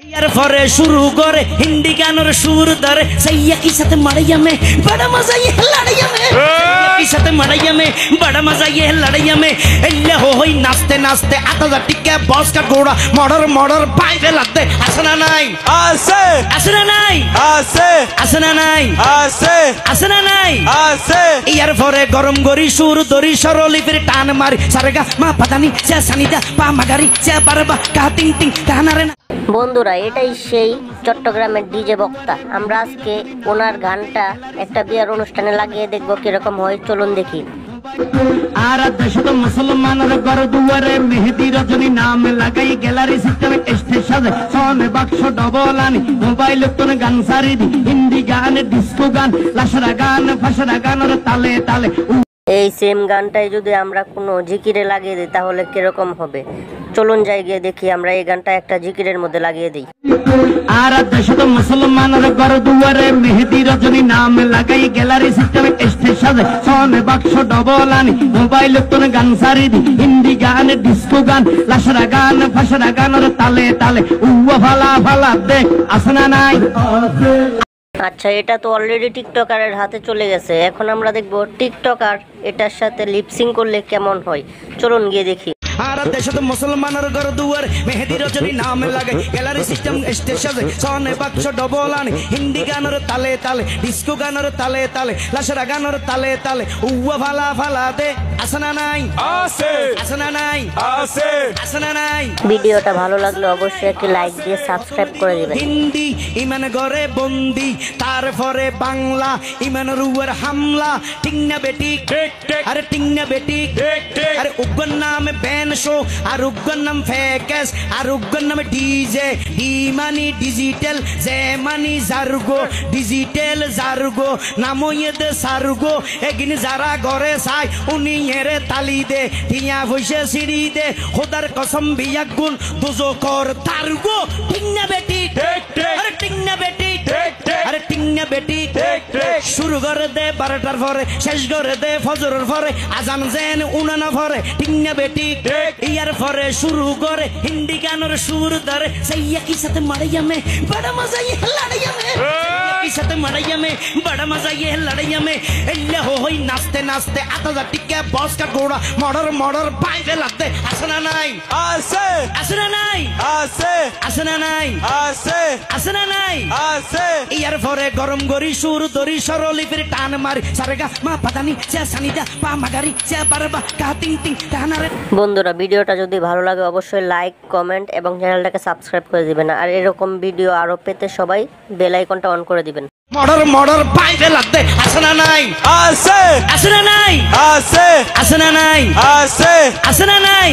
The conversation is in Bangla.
यार फरे शुरू करे हिंदी गानों सुर दरे सैया की साथ मड़ैया में बड़ा मजा ये लड़ैया में की साथ मड़ैया में बड़ा मजा ये लड़ैया में एल्ले होई नाचते नाचते आता जा टिके बॉस का घोड़ा मॉडर मॉडर पाइवे लगते असना नहीं आसे असना नहीं आसे असना नहीं आसे असना नहीं आसे यार फरे गरम गरी सुर दरी सरली फिर टान मारी सारेगा मा पता नहीं से सनीदा पा मगारी से बरबा का टिंग टिंग कहना रे বন্ধুরা এটাই সেই চট্টগ্রামের ডিজে বক্তা। আমরা আজকে ওনার গানটা একটা বিয়ার অনুষ্ঠানে লাগিয়ে দেখব কিরকম হয়, চলুন দেখি। আর দেশত মুসলমানের ঘর দুয়ারে মেহেদি রজনী নাম লাগাই গ্যালারি সিস্টেম স্টেজ সাজে সোনে বাক্স ডবল আনি মোবাইল তোর গান সারি দি হিন্দি গান ডিস্কো গান লাশরা গান ফাশরা গানের তালে তালে। এই সেম গানটাই যদি আমরা কোনো জিকিরে লাগিয়ে দিই তাহলে কিরকম হবে, চলুন যাই গিয়ে দেখি। আমরা এই গানটা একটা জিকিরের মধ্যে লাগিয়ে দিই। আর দেশত মুসলমানের ঘর দুয়ারে মেহেদি রজনী নাম লাগাই গ্যালারি সিস্টেম স্টেজ সাজে সোনে বাক্স ডবল আনি মোবাইল তোর গান সারি দি হিন্দি গান ডিস্কো গান লাশরা গান ফাশরা গানের তালে তালে উয়া ফালা ফালা দেখ আসনা নাই। আচ্ছা, এটা তো অলরেডি টিকটকারের হাতে চলে গেছে। এখন আমরা দেখব টিকটকার এটার সাথে লিপসিং করলে কেমন হয়, চলুন গিয়ে দেখি। আর দেশত মুসলমানের ঘর দুয়ার মেহেদি রজনী নাম লাগাই গ্যালারি সিস্টেম স্টেজ সাজে সোনে বাক্স ডবল আনি হিন্দি গানের তালে তালে ডিস্কো গানের তালে তালে লাশরা গানের তালে তালে উয়া ফালা ফালা দে আসনা নাই आसे আসনা নাই आसे আসনা নাই। ভিডিওটা ভালো লাগলে অবশ্যই একটি লাইক দিয়ে সাবস্ক্রাইব করে দিবেন। হিন্দি ইমান ঘরে বন্দি তারপরে বাংলা ইমানের উপর হামলা ঠিক না বেটি ঠিক ঠিক আরে ঠিক না বেটি ঠিক ঠিক আরে উগ্র নাম ব্যান শো আর উগ্র নাম ফেকেস আর উগ্র নাম ডিজে ডি মানি ডিজিটাল জে মানি জারগো ডিজিটাল জারগো নামো দে সারগো এগিন যারা ঘরে চাই উনি এরে তালি দে টিয়া ভইসে সিঁড়ি দে খোদার কসম বিয়া গুণ দুজো কর তারগো ঠিক না বেটি ঠিক ঠিক আরে ঠিক না বেটি ঠিক ঠিক আরে ঠিক না বেটি ঠিক ঠিক শুরু করে দে 12টার পরে শেষ করে দে ফজরের পরে আজান জেন উনানা পরে ঠিক না বেটি ইয়ার পরে শুরু করে হিন্দি গানের সুর ধরে সैया की साथ मड़ैया में बड़ा मजा ये लड़ैया में की साथ मड़ैया में बड़ा मजा ये लड़ैया में एल्ले होई नाचते नाचते आता जा टिके बॉस का घोड़ा मॉडर मॉडर पाइवे लगते असना नहीं आसे असना नहीं आसे असना नहीं आसे असना नहीं आसे ইয়ার পরে গরম গরি সুর দরি সরলি ফির টান মারি সারেগা মা পাতানি সে সানিদা পা মাগারি সে বারবা কা টিং টিং কানা রে। বন্ধুরা ভিডিওটা যদি ভালো লাগে অবশ্যই লাইক কমেন্ট এবং চ্যানেলটাকে সাবস্ক্রাইব করে দিবেন। আর এরকম ভিডিও আরো পেতে সবাই বেল আইকনটা অন করে দিবেন। মডর মডর পাইবে লাগতে আসনা নাই आसे আসনা নাই आसे আসনা নাই आसे আসনা নাই।